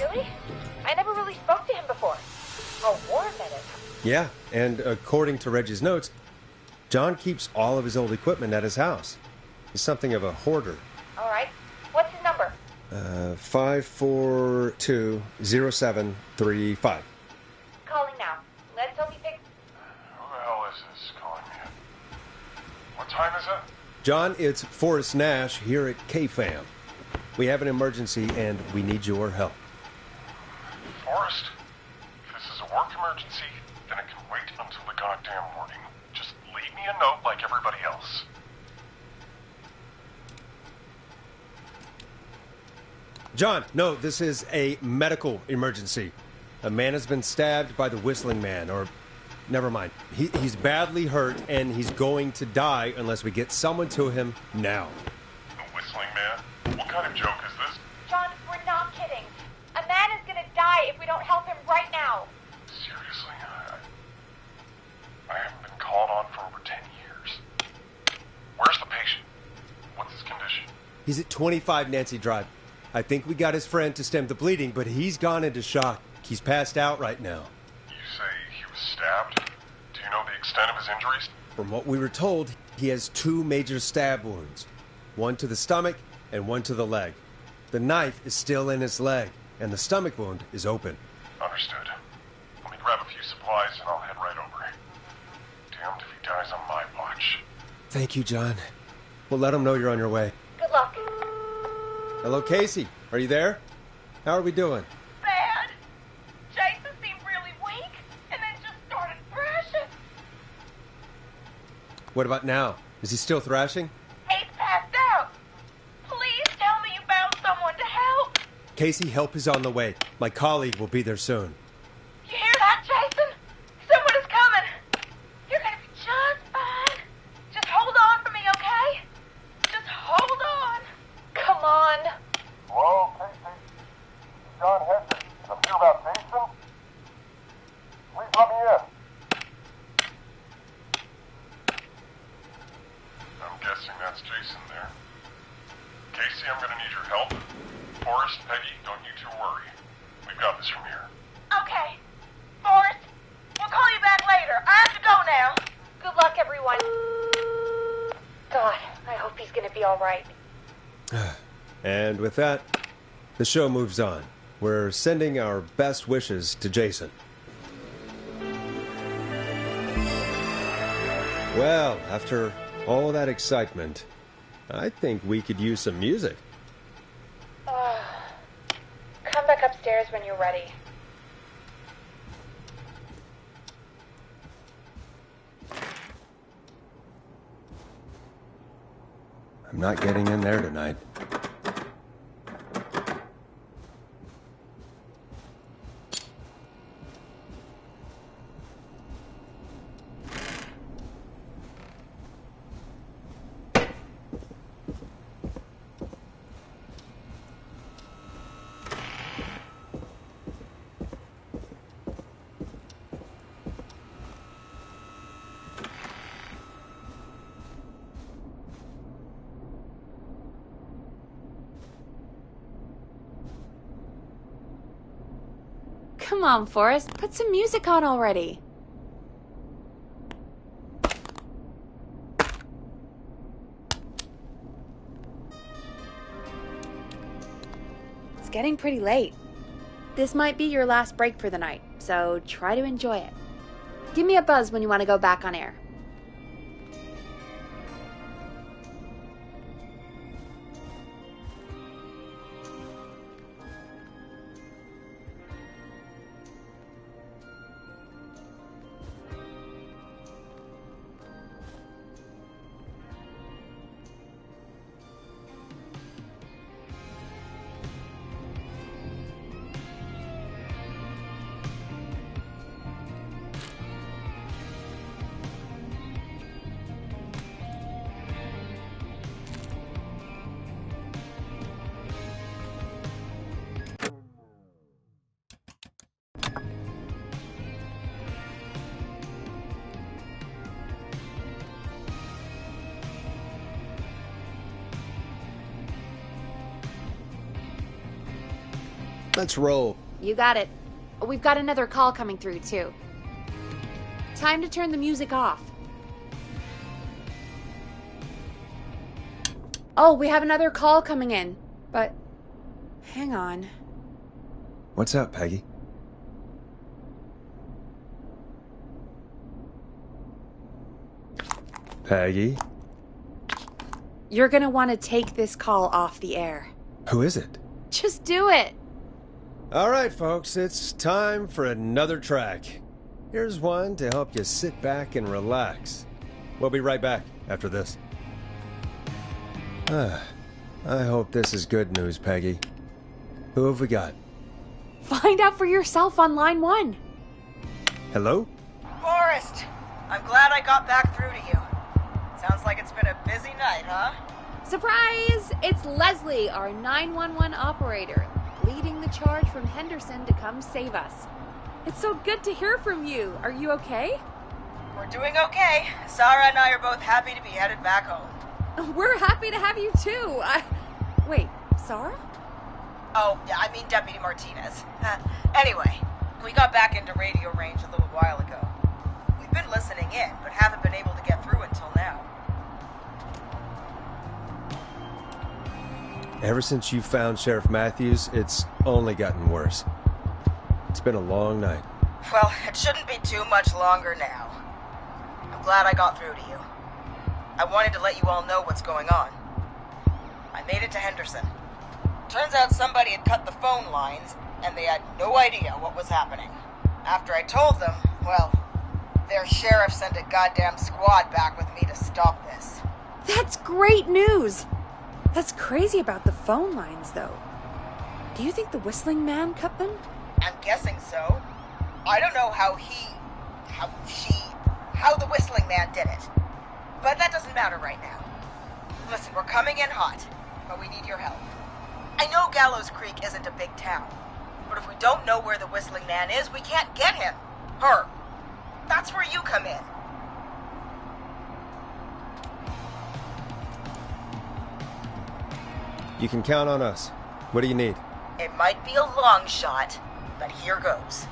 Really? I never really spoke to him before. A war medic. Yeah, and according to Reggie's notes, John keeps all of his old equipment at his house. He's something of a hoarder. All right. What's his number? 5420735. Calling now. Let's hope he picks... Who the hell is this calling me? What time is it? John, it's Forrest Nash here at K-Fam. We have an emergency and we need your help. Forrest? If this is a work emergency, then it can wait until the goddamn morning. Just leave me a note like everybody else. John, no, this is a medical emergency. A man has been stabbed by the Whistling Man, or... Never mind. He's badly hurt, and he's going to die unless we get someone to him now. The Whistling Man? What kind of joke is this? John, we're not kidding. A man is gonna die if we don't help him right now. Seriously? I haven't been called on for over 10 years. Where's the patient? What's his condition? He's at 25 Nancy Drive. I think we got his friend to stem the bleeding, but he's gone into shock. He's passed out right now. You say he was stabbed? Do you know the extent of his injuries? From what we were told, he has 2 major stab wounds. One to the stomach and one to the leg. The knife is still in his leg, and the stomach wound is open. Understood. Let me grab a few supplies and I'll head right over. Damned if he dies on my watch. Thank you, John. We'll let him know you're on your way. Good luck. Hello, Casey. Are you there? How are we doing? Bad. Jason seemed really weak, and then just started thrashing. What about now? Is he still thrashing? He's passed out. Please tell me you found someone to help. Casey, help is on the way. My colleague will be there soon. You hear that, Jason? Someone is coming. You're gonna be just fine. Just hold on for me, okay? Just hold on. Come on. Hello, Casey. John Hedges. I'm here about Jason. Please let me in. I'm guessing that's Jason there. Casey, I'm gonna need your help. Forrest, Peggy, don't you two worry. We've got this from here. Okay. Forrest, we'll call you back later. I have to go now. Good luck, everyone. God, I hope he's gonna be all right. And with that, the show moves on. We're sending our best wishes to Jason. Well, after all that excitement, I think we could use some music. Come back upstairs when you're ready. I'm not getting in there tonight. Come on, Forrest, put some music on already. It's getting pretty late. This might be your last break for the night, so try to enjoy it. Give me a buzz when you want to go back on air. Let's roll. You got it. We've got another call coming through, too. Time to turn the music off. Oh, we have another call coming in. But, hang on. What's up, Peggy? Peggy? You're gonna want to take this call off the air. Who is it? Just do it. All right, folks, it's time for another track. Here's one to help you sit back and relax. We'll be right back after this. I hope this is good news, Peggy. Who have we got? Find out for yourself on line 1. Hello? Forrest, I'm glad I got back through to you. Sounds like it's been a busy night, huh? Surprise! It's Leslie, our 911 operator, leading the charge from Henderson to come save us. It's so good to hear from you. Are you okay? We're doing okay. Sarah and I are both happy to be headed back home. We're happy to have you too. Wait, Sarah? Oh, yeah, I mean Deputy Martinez. Anyway, we got back into radio range a little while ago. We've been listening in, but haven't been able to get through until now. Ever since you found Sheriff Matthews, it's only gotten worse. It's been a long night. Well, it shouldn't be too much longer now. I'm glad I got through to you. I wanted to let you all know what's going on. I made it to Henderson. Turns out somebody had cut the phone lines, and they had no idea what was happening. After I told them, well, their sheriff sent a goddamn squad back with me to stop this. That's great news. That's crazy about the phone lines, though. Do you think the Whistling Man cut them? I'm guessing so. I don't know how the Whistling Man did it. But that doesn't matter right now. Listen, we're coming in hot, but we need your help. I know Gallows Creek isn't a big town, but if we don't know where the Whistling Man is, we can't get him. Her. That's where you come in. You can count on us. What do you need? It might be a long shot, but here goes.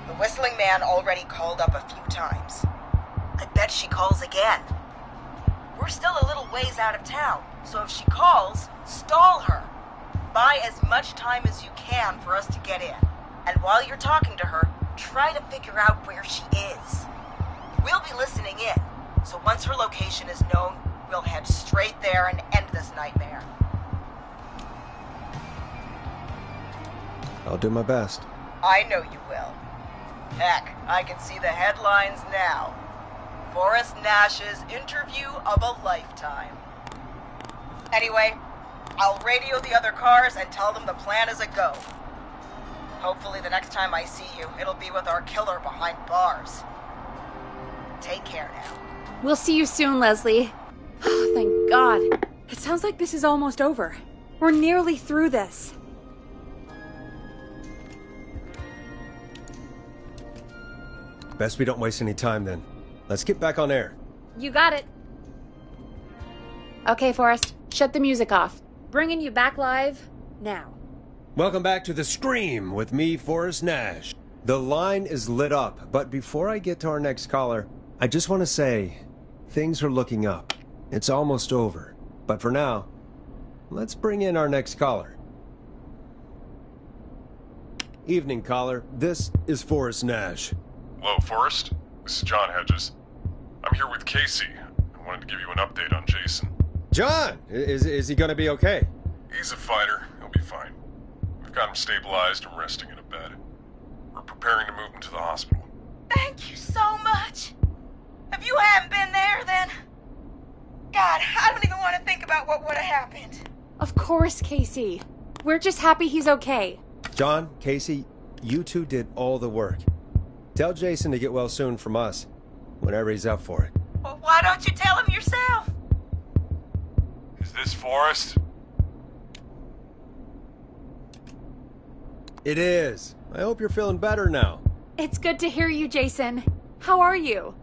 The Whistling Man already called up a few times. I bet she calls again. We're still a little ways out of town, so if she calls, stall her. Buy as much time as you can for us to get in. And while you're talking to her, try to figure out where she is. We'll be listening in, so once her location is known, we'll head straight there and end this nightmare. I'll do my best. I know you will. Heck, I can see the headlines now. Forrest Nash's interview of a lifetime. Anyway, I'll radio the other cars and tell them the plan is a go. Hopefully the next time I see you, it'll be with our killer behind bars. Take care now. We'll see you soon, Leslie. Oh, thank God. It sounds like this is almost over. We're nearly through this. Best we don't waste any time then. Let's get back on air. You got it. Okay, Forrest, shut the music off. Bringing you back live now. Welcome back to The Scream with me, Forrest Nash. The line is lit up, but before I get to our next caller, I just want to say, things are looking up. It's almost over. But for now, let's bring in our next caller. Evening, caller. This is Forrest Nash. Hello, Forrest. This is John Hedges. I'm here with Casey. I wanted to give you an update on Jason. John! Is he gonna be okay? He's a fighter. He'll be fine. We've got him stabilized and resting in a bed. We're preparing to move him to the hospital. Thank you so much. If you hadn't been there, then... God, I don't even want to think about what would have happened. Of course, Casey. We're just happy he's okay. John, Casey, you two did all the work. Tell Jason to get well soon from us, whenever he's up for it. Well, why don't you tell him yourself? Is this Forrest? It is. I hope you're feeling better now. It's good to hear you, Jason. How are you?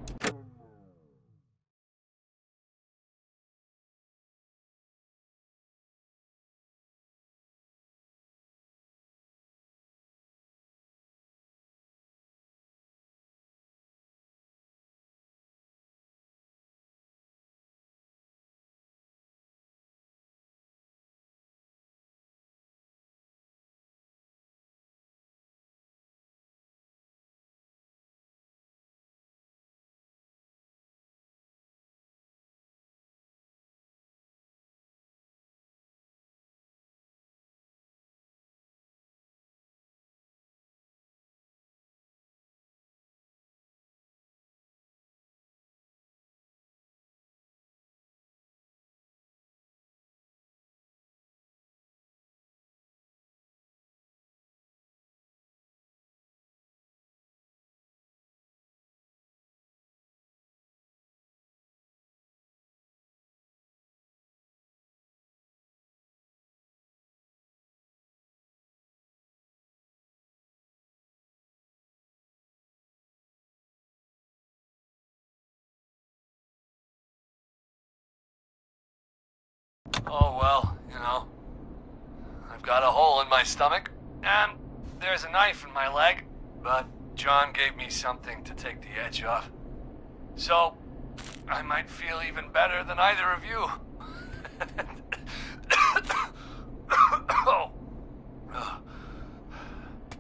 my stomach, and there's a knife in my leg, but John gave me something to take the edge off. So, I might feel even better than either of you.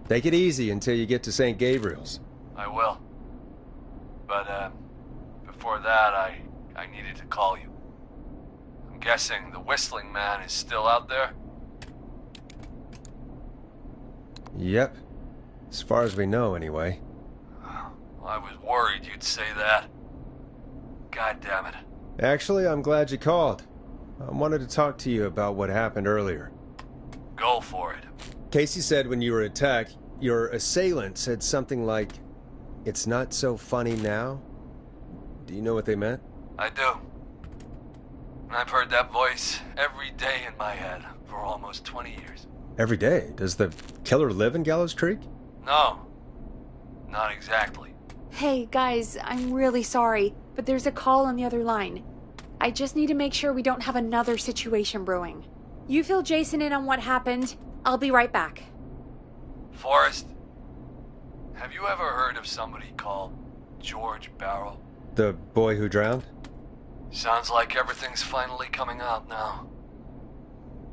Take it easy until you get to St. Gabriel's. I will. But, before that, I needed to call you. I'm guessing the Whistling Man is still out there? Yep. As far as we know, anyway. I was worried you'd say that. God damn it. Actually, I'm glad you called. I wanted to talk to you about what happened earlier. Go for it. Casey said when you were attacked, your assailant said something like, "It's not so funny now." Do you know what they meant? I do. And I've heard that voice every day in my head for almost 20 years. Every day? Does the killer live in Gallows Creek? No. Not exactly. Hey, guys, I'm really sorry, but there's a call on the other line. I just need to make sure we don't have another situation brewing. You fill Jason in on what happened. I'll be right back. Forrest, have you ever heard of somebody called George Barrow? The boy who drowned? Sounds like everything's finally coming out now.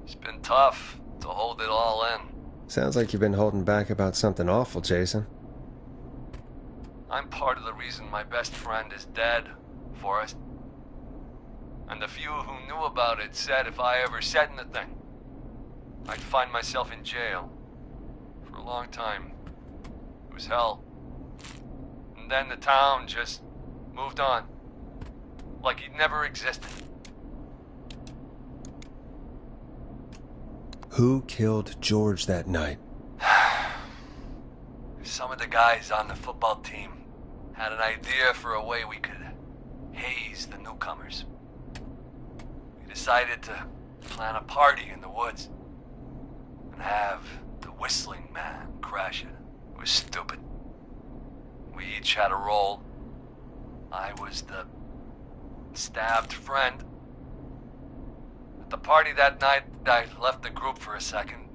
It's been tough to hold it all in. Sounds like you've been holding back about something awful, Jason. I'm part of the reason my best friend is dead, Forrest. And the few who knew about it said if I ever said anything, I'd find myself in jail. For a long time. It was hell. And then the town just moved on. Like he'd never existed. Who killed George that night? Some of the guys on the football team had an idea for a way we could haze the newcomers. We decided to plan a party in the woods and have the Whistling Man crash it. It was stupid. We each had a role. I was the stabbed friend. At the party that night, I left the group for a second.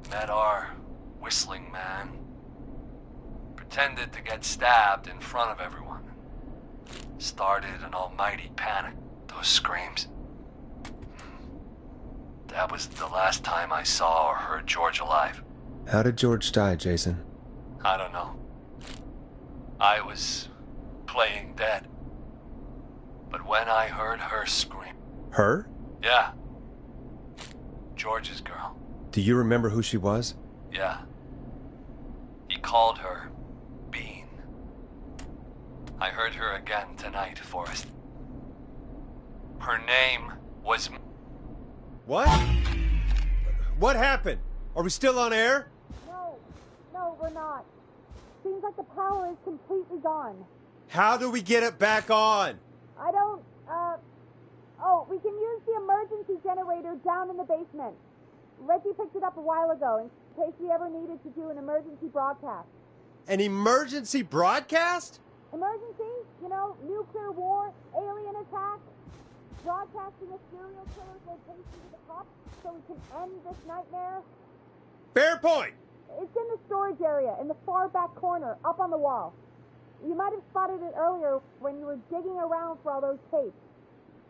Met our Whistling Man. Pretended to get stabbed in front of everyone. Started an almighty panic. Those screams. That was the last time I saw or heard George alive. How did George die, Jason? I don't know. I was playing dead. But when I heard her scream... Her? Yeah. George's girl. Do you remember who she was? Yeah. He called her Bean. I heard her again tonight, Forrest. Her name was... What? What happened? Are we still on air? No, we're not. Seems like the power is completely gone. How do we get it back on? I don't, we can use the emergency generator down in the basement. Reggie picked it up a while ago in case we ever needed to do an emergency broadcast. An emergency broadcast? Emergency? You know, nuclear war, alien attack, broadcasting a serial killer's location to the cops so we can end this nightmare. Fair point. It's in the storage area in the far back corner, up on the wall. You might have spotted it earlier when you were digging around for all those tapes.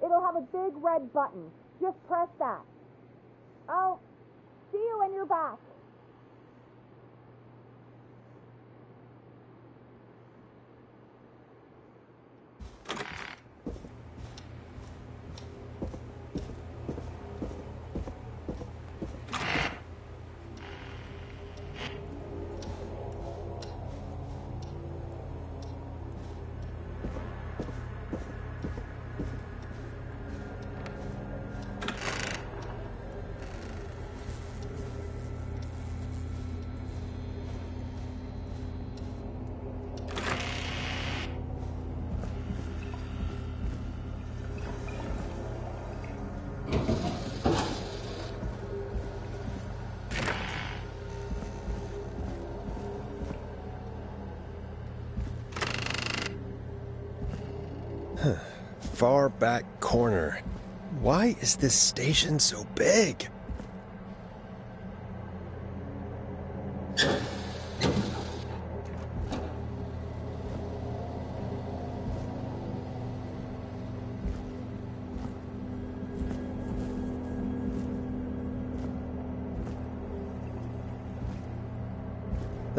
It'll have a big red button. Just press that. I'll see you when you're back. Far back corner. Why is this station so big?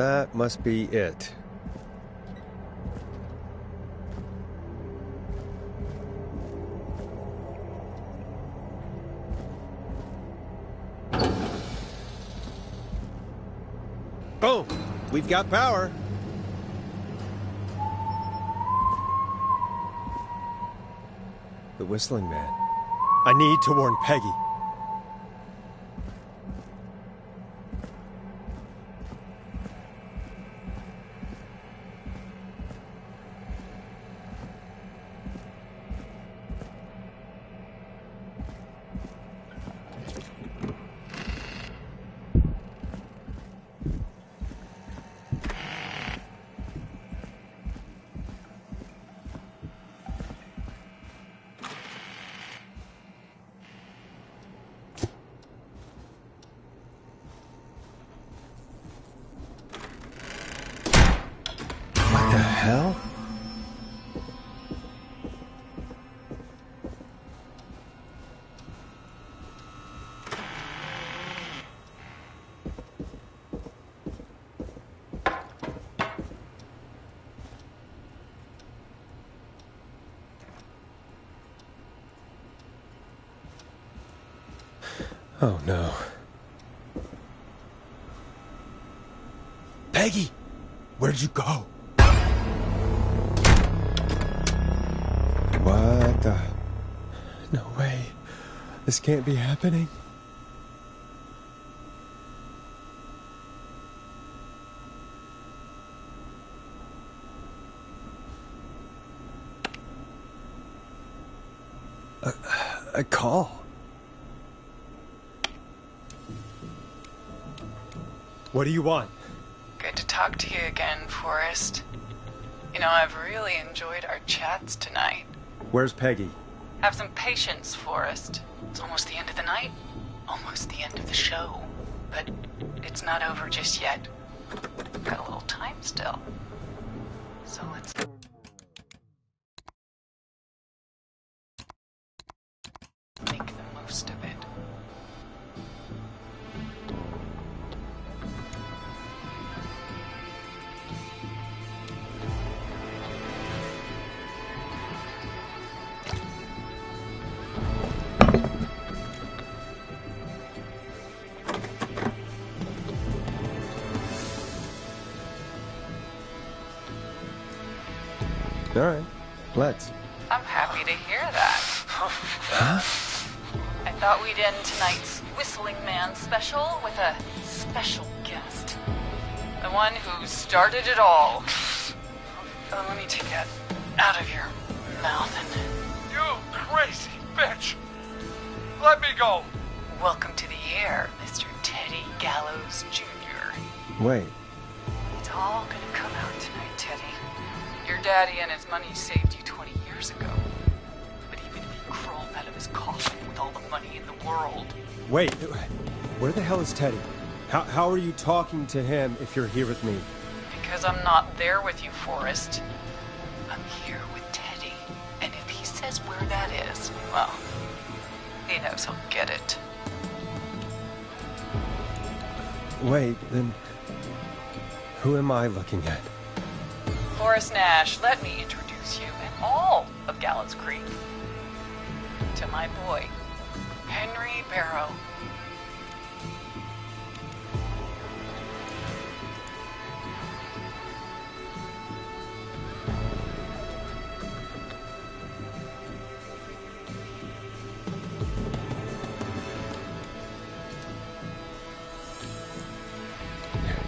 That must be it. Boom! We've got power. The Whistling Man. I need to warn Peggy. What the hell? Oh no. Peggy! Where'd you go? What the? No way. This can't be happening. A call. What do you want? Good to talk to you again, Forrest. You know, I've really enjoyed our chats tonight. Where's Peggy? Have some patience, Forrest. It's almost the end of the night. Almost the end of the show. But it's not over just yet. Got a little time still. So let's... make the most of it. All right, let's. I'm happy to hear that. Huh? I thought we'd end tonight's Whistling Man special with a special guest. The one who started it all. Let me take that out of your mouth and... You crazy bitch! Let me go! Welcome to the air, Mr. Teddy Gallows Jr. Wait. It's all gonna come out tonight, Teddy. Your daddy and his money saved you 20 years ago. But even if he crawled out of his coffin with all the money in the world... Wait, where the hell is Teddy? How are you talking to him if you're here with me? Because I'm not there with you, Forrest. I'm here with Teddy. And if he says where that is, well, he knows he'll get it. Wait, then who am I looking at? Forrest Nash, let me introduce you and all of Gallows Creek to my boy, Henry Barrow.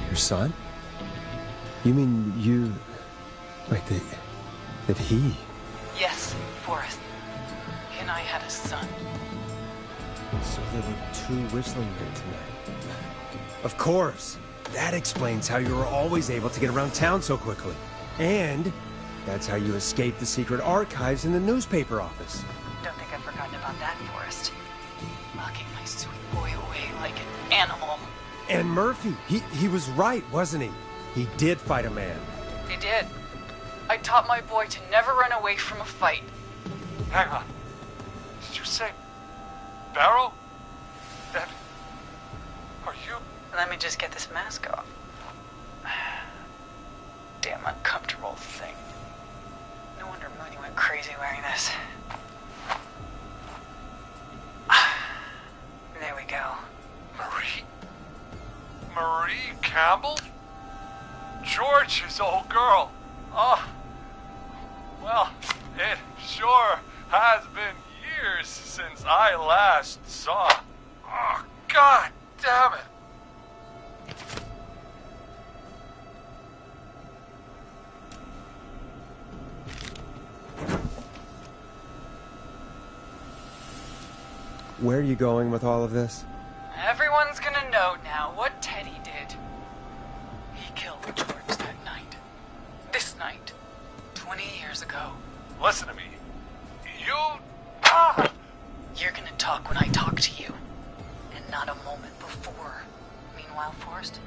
Your son? You mean you... Wait, that he... Yes, Forrest. He and I had a son. So there were two Whistling Men tonight. Of course! That explains how you were always able to get around town so quickly. And that's how you escaped the secret archives in the newspaper office. Don't think I've forgotten about that, Forrest. Locking my sweet boy away like an animal. And Murphy, he was right, wasn't he? He did fight a man. He did. I taught my boy to never run away from a fight. Hang on. Did you say Barrow? That... Are you... Let me just get this mask off. goddamn uncomfortable thing. No wonder Mooney went crazy wearing this. There we go. Marie Campbell? George's old girl. Oh, well, it sure has been years since I last saw. Oh, God damn it. Where are you going with all of this? Everyone's gonna know now what Teddy did. He killed George that night. This night. 20 years ago. Listen to me. You... You're gonna talk when I talk to you. And not a moment before. Meanwhile, Forrest,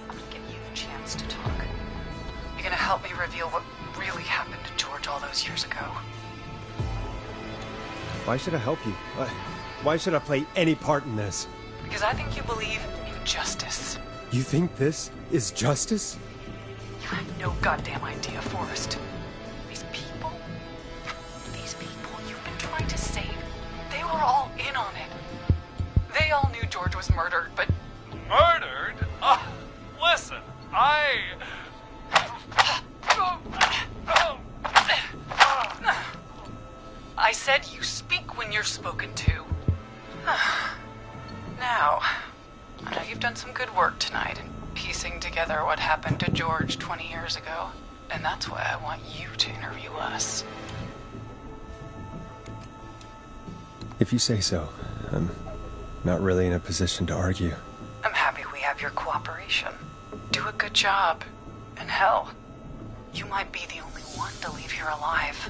I'm gonna give you the chance to talk. You're gonna help me reveal what really happened to George all those years ago. Why should I help you? Why should I play any part in this? Because I think you believe in justice. You think this is justice? You have no goddamn idea, Forrest. These people you've been trying to save, they were all in on it. They all knew George was murdered, but... Murdered? Listen, I said you speak when you're spoken to. Now, I know you've done some good work tonight in piecing together what happened to George 20 years ago, and that's why I want you to interview us. If you say so. I'm not really in a position to argue. I'm happy we have your cooperation. Do a good job. And hell, you might be the only one to leave here alive.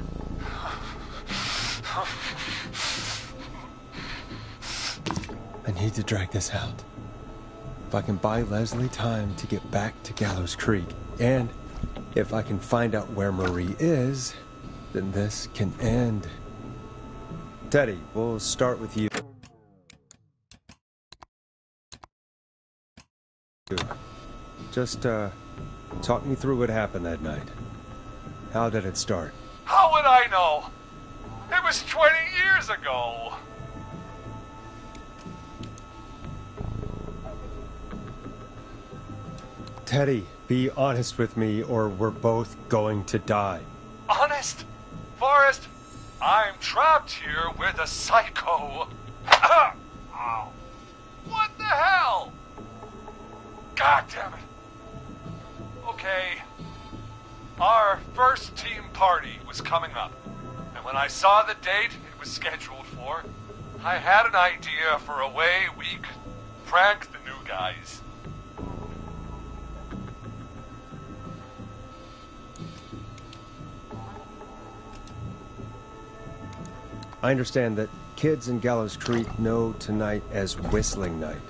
I need to drag this out. If I can buy Leslie time to get back to Gallows Creek, and if I can find out where Marie is, then this can end. Teddy, we'll start with you. Just, talk me through what happened that night. How did it start? How would I know? It was 20 years ago. Teddy, be honest with me or we're both going to die. Honest? Forrest, I'm trapped here with a psycho. Ow. What the hell? God damn it. Okay. Our first team party was coming up. And when I saw the date it was scheduled for, I had an idea for a way we could prank the new guys. I understand that kids in Gallows Creek know tonight as Whistling Night.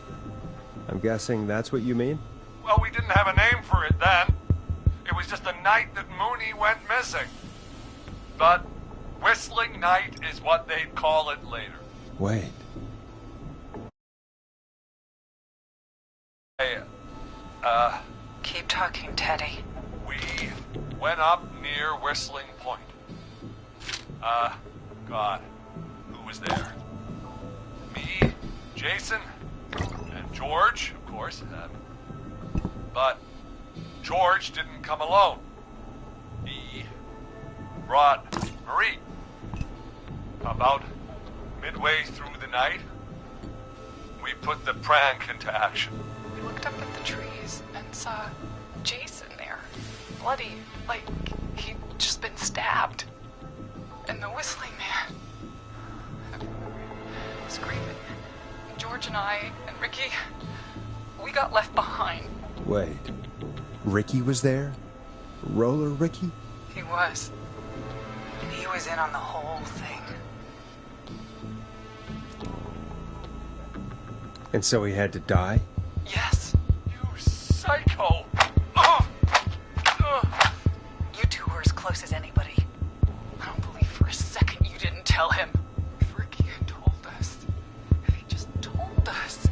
I'm guessing that's what you mean? Well, we didn't have a name for it then. It was just a night that Mooney went missing. But Whistling Night is what they'd call it later. Wait. Hey, Keep talking, Teddy. we went up near Whistling Point. God, who was there? Me, Jason, and George, of course. But George didn't come alone. He brought Marie. About midway through the night, we put the prank into action. We looked up at the trees and saw Jason there. Bloody, like he'd just been stabbed. And the Whistling Man screaming. George and I and Ricky, we got left behind. Wait. Ricky was there? Roller Ricky? He was. And he was in on the whole thing. And so he had to die? Yes. You psycho! You two were as close as anybody. I don't believe for a second you didn't tell him. If Ricky had told us, if he just told us,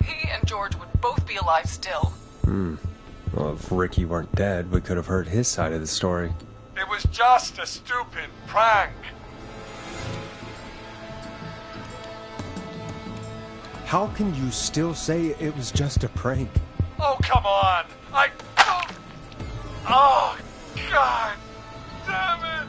he and George would both be alive still. Well, Well, if Ricky weren't dead, we could have heard his side of the story. It was just a stupid prank. How can you still say it was just a prank? Oh, come on. Oh, God damn it.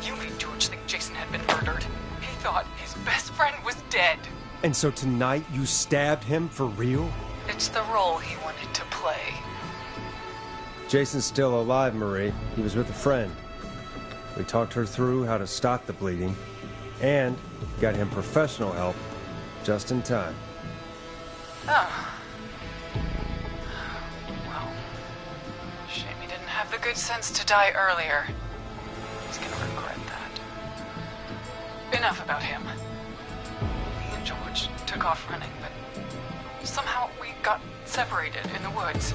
You made George think Jason had been murdered. He thought his best friend was dead. And so tonight you stabbed him for real? It's the role he wanted to play. Jason's still alive, Marie. He was with a friend. We talked her through how to stop the bleeding, and got him professional help just in time. Oh. Well, shame he didn't have the good sense to die earlier. He's gonna regret that. Enough about him. Me and George took off running, but somehow we got separated in the woods.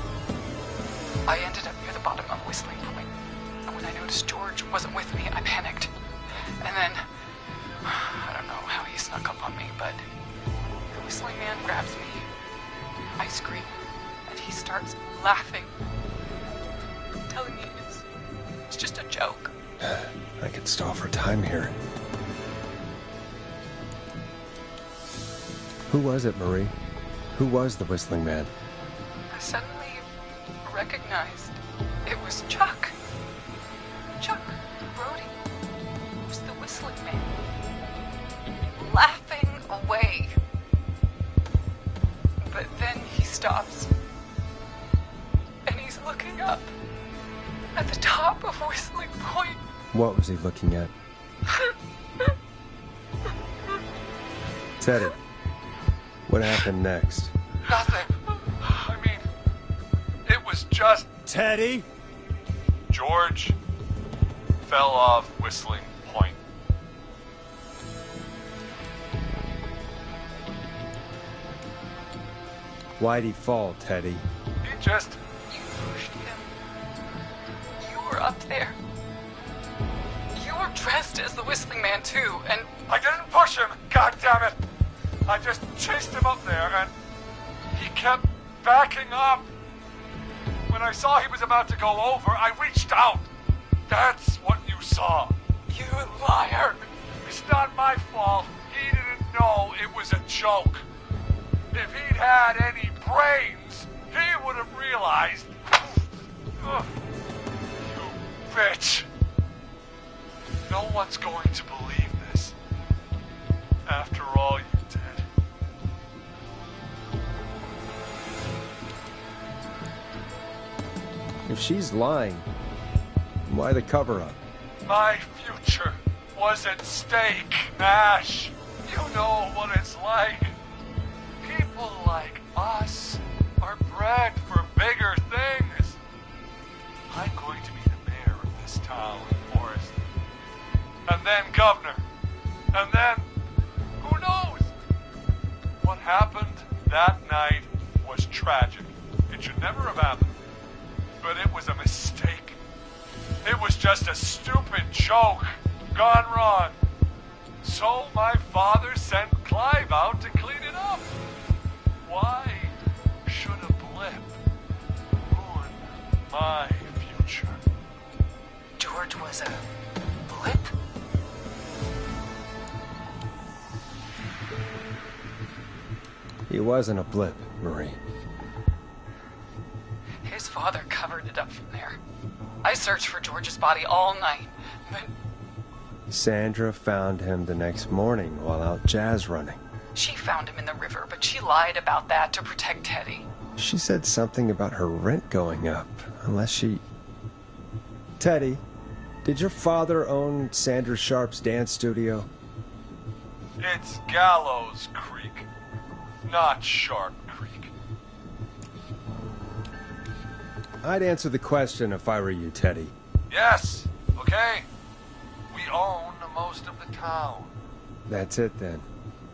I ended up near the bottom of Whistling Point, and when I noticed George wasn't with me, I panicked. And then, I don't know how he snuck up on me, but the Whistling Man grabs me. I scream, and he starts laughing, telling me it's just a joke. I could stall for time here. Who was it, Marie? Who was the Whistling Man? I suddenly recognized it was Chuck. Chuck Brody was the Whistling Man, laughing away. But then he stops, and he's looking up at the top of Whistling Point. What was he looking at? Teddy, what happened next? Nothing. I mean, it was just... Teddy? George fell off Whistling Point. Why'd he fall, Teddy? He just... You pushed him. You were up there. You were dressed as the Whistling Man, too, and... I didn't push him, God damn it! I just chased him up there, and he kept backing up. When I saw he was about to go over, I reached out. That's what you saw. You liar! It's not my fault. He didn't know it was a joke. If he'd had any brains, he would have realized. Ugh. You bitch. No one's going to believe this. After all you did. If she's lying, why the cover-up? My future was at stake, Ash. You know what it's like. People like us are bred for bigger things. I'm going to be the mayor of this town, Forrest. And then governor. And then, who knows? What happened that night was tragic. It should never have happened. But it was a mistake. It was just a stupid joke gone wrong. So my father sent Clive out to clean it up. Why should a blip ruin my future? George was a blip? He wasn't a blip, Marie. His father covered it up from there. I searched for George's body all night, but Sandra found him the next morning while out jazz running. she found him in the river, but she lied about that to protect Teddy. She said something about her rent going up, unless she... Teddy, did your father own Sandra Sharp's dance studio? It's Gallows Creek, not Sharp Creek. I'd answer the question if I were you, Teddy. Yes, okay. We own most of the town. That's it then.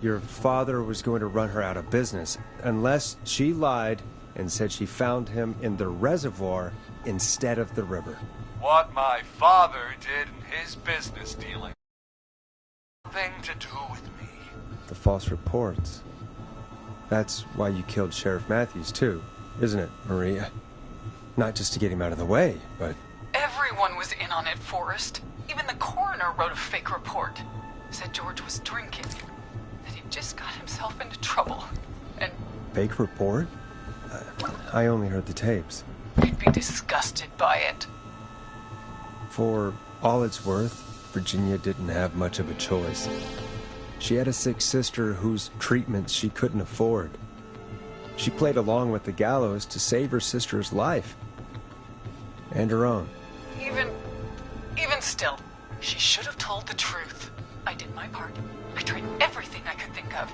Your father was going to run her out of business, unless she lied and said she found him in the reservoir instead of the river. What my father did in his business dealing. Nothing to do with me. The false reports. That's why you killed Sheriff Matthews, too, isn't it, Maria? Not just to get him out of the way, but... Everyone was in on it, Forrest. Even the coroner wrote a fake report. Said George was drinking. That he just got himself into trouble. And Fake report? I only heard the tapes. you'd be disgusted by it. For all it's worth, Virginia didn't have much of a choice. She had a sick sister whose treatments she couldn't afford. She played along with the gallows to save her sister's life. And her own. Even still, she should have told the truth. I did my part. I tried everything I could think of.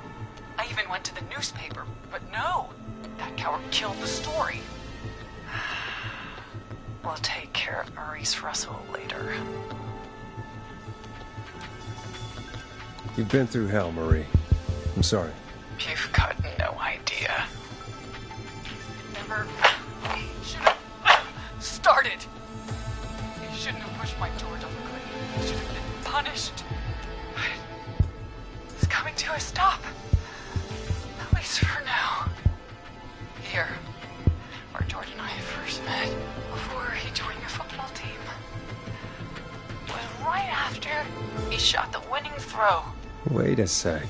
I even went to the newspaper, but no. That coward killed the story. We'll take care of Maurice Russell later. You've been through hell, Marie. I'm sorry. You've got no idea. Never should have started. You shouldn't have pushed my George off the cliff. You should have been punished. But it's coming to a stop. At least for now. Here, where George and I first met, before he joined your football team, was right after he shot the winning throw. Wait a sec.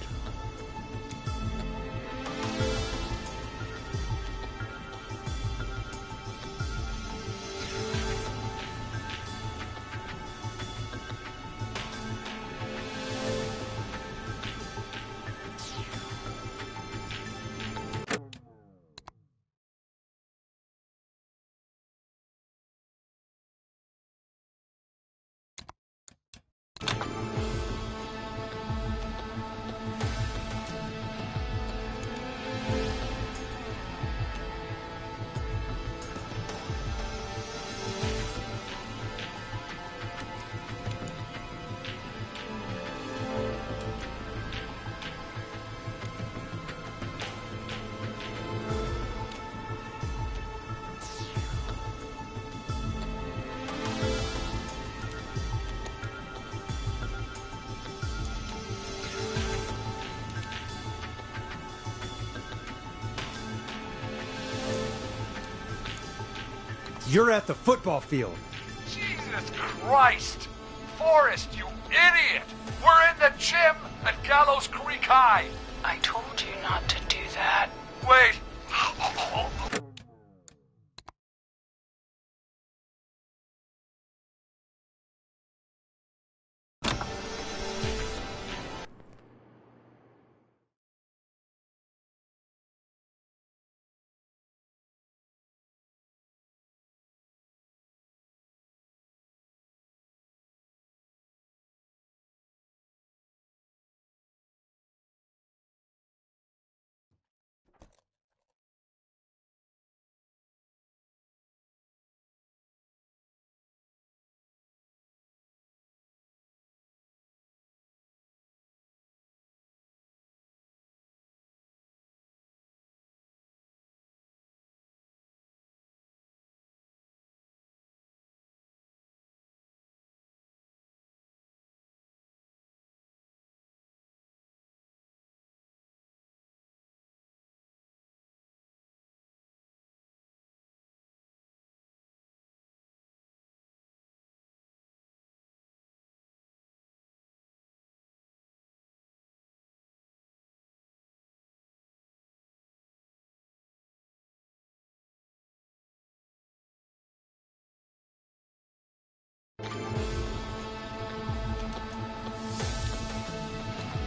You're at the football field. Jesus Christ! Forrest, you idiot! We're in the gym at Gallows Creek High! I told you not to do that. Wait!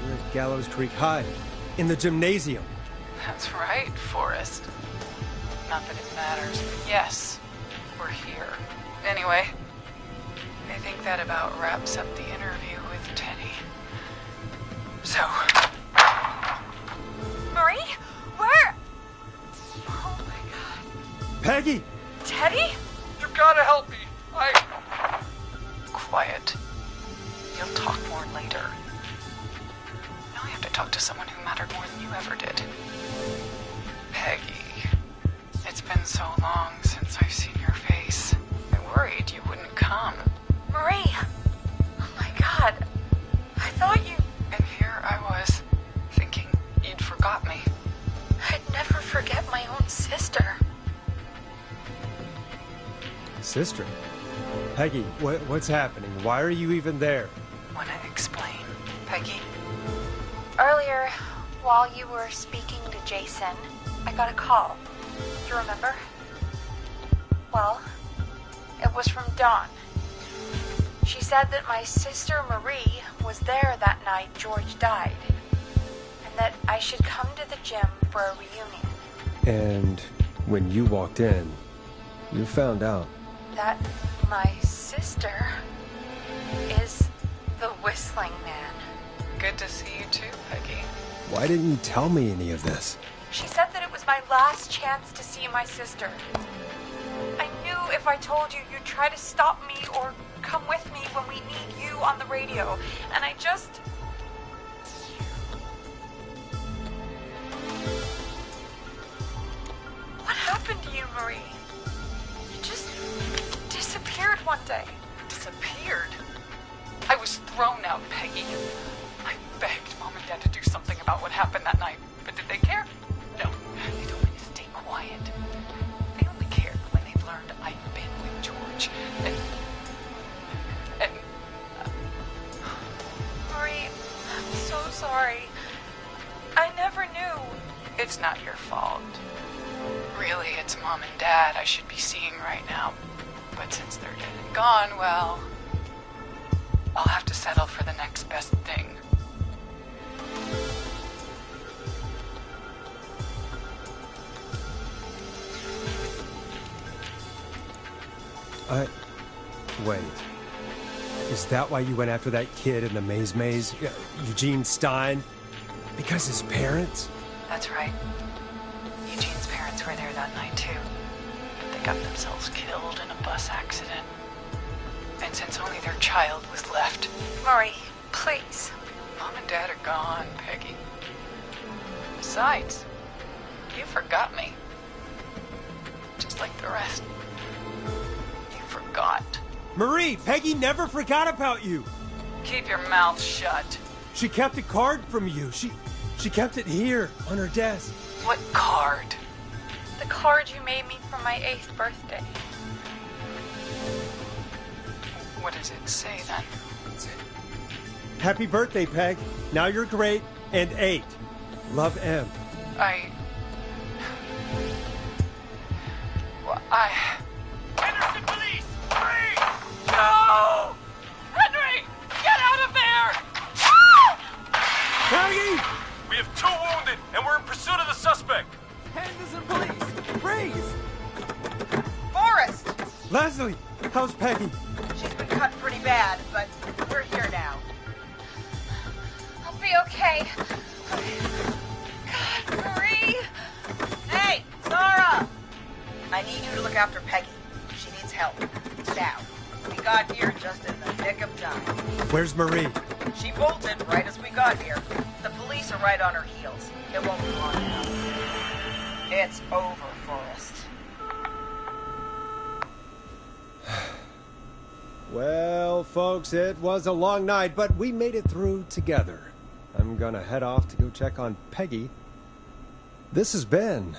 We're at Gallows Creek High, in the gymnasium. That's right, Forrest. Not that it matters, but yes, we're here. Anyway, I think that about wraps up the interview with Teddy. So... Marie? Where? Oh my god. Peggy! Teddy? You've gotta help me! Quiet. You'll talk more later. Now I have to talk to someone who mattered more than you ever did. Peggy. It's been so long since I've seen your face. I worried you wouldn't come. Marie! Oh my god. I thought you... And here I was, thinking you'd forgot me. I'd never forget my own sister. sister. Peggy, what's happening? Why are you even there? Wanna explain, Peggy? Earlier, while you were speaking to Jason, I got a call. Do you remember? Well, it was from Dawn. She said that my sister Marie was there that night George died, and that I should come to the gym for a reunion. And when you walked in, you found out. That my sister is the Whistling Man. Good to see you too, Peggy. Why didn't you tell me any of this? She said that it was my last chance to see my sister. I knew if I told you, you'd try to stop me or come with me when we need you on the radio. And I just... What happened to you, Marie? You just disappeared one day. Disappeared? I was thrown out, Peggy. I begged Mom and Dad to do something about what happened that night, but did they care? No. They told me to stay quiet. They only cared when they learned I'd been with George. And Marie, I'm so sorry. I never knew. it's not your fault. Really, it's Mom and Dad I should be seeing right now. But since they're dead and gone, well, I'll have to settle for the next best thing. Wait. Is that why you went after that kid in the maze? Eugene Stein? Because his parents? That's right. Eugene's parents were there that night, too. But they got themselves killed in a bus accident. And since only their child was left, Marie, please. Mom and Dad are gone, Peggy. Besides, you forgot me. Just like the rest. You forgot. Marie, Peggy never forgot about you. Keep your mouth shut. She kept a card from you. She kept it here on her desk. What card? The card you made me for my 8th birthday. What does it say then? Happy birthday, Peg. Now you're great and 8. Love, M. Henderson police! Free! No! Henry! Get out of there! Peggy! We have 2 wounded, and we're in pursuit of the suspect. Henderson police! Freeze! Forrest! Leslie, how's Peggy? She's been cut pretty bad, but we're here now. I'll be okay. God, Marie! Hey, Zara! I need you to look after Peggy. She needs help. Now, we got here just in the nick of time. Where's Marie? She bolted right as we got here. The police are right on her heels. It won't be long now. It's over, Forrest. Well, folks, it was a long night, but we made it through together. I'm gonna head off to go check on Peggy. This has been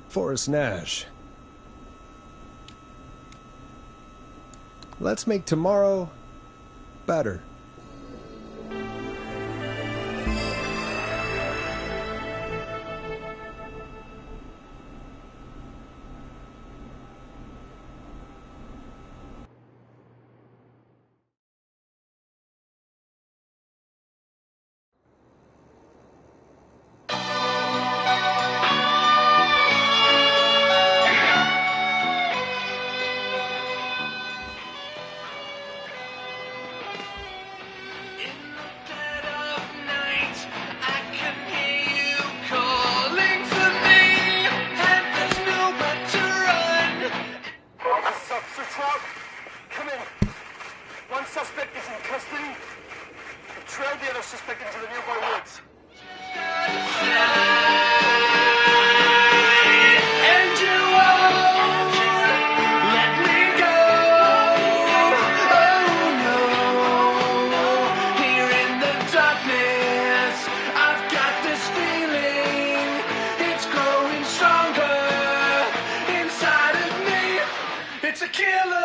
Forrest Nash. Let's make tomorrow better. Come in. One suspect is in custody. We've trailed the other suspect into the nearby woods. And you won't let me go. Oh no. Here in the darkness, I've got this feeling. It's growing stronger inside of me. It's a killer.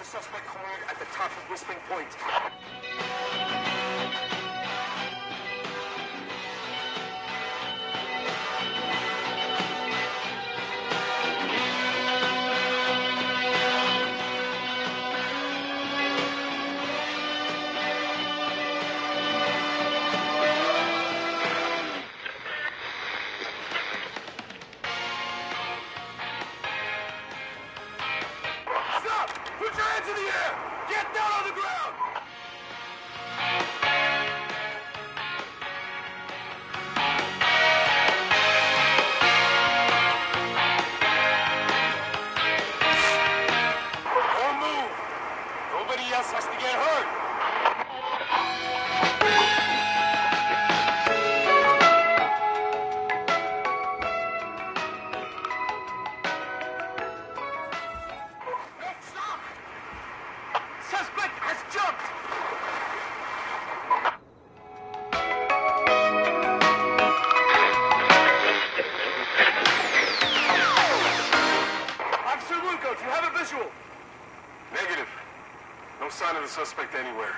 Suspect cornered at the top of Whistling Point. Stop! Put your hands in the air! Get down on the ground! Don't move! Nobody else has to get hurt! Suspect has jumped! Officer Luco, do you have a visual? Negative. No sign of the suspect anywhere.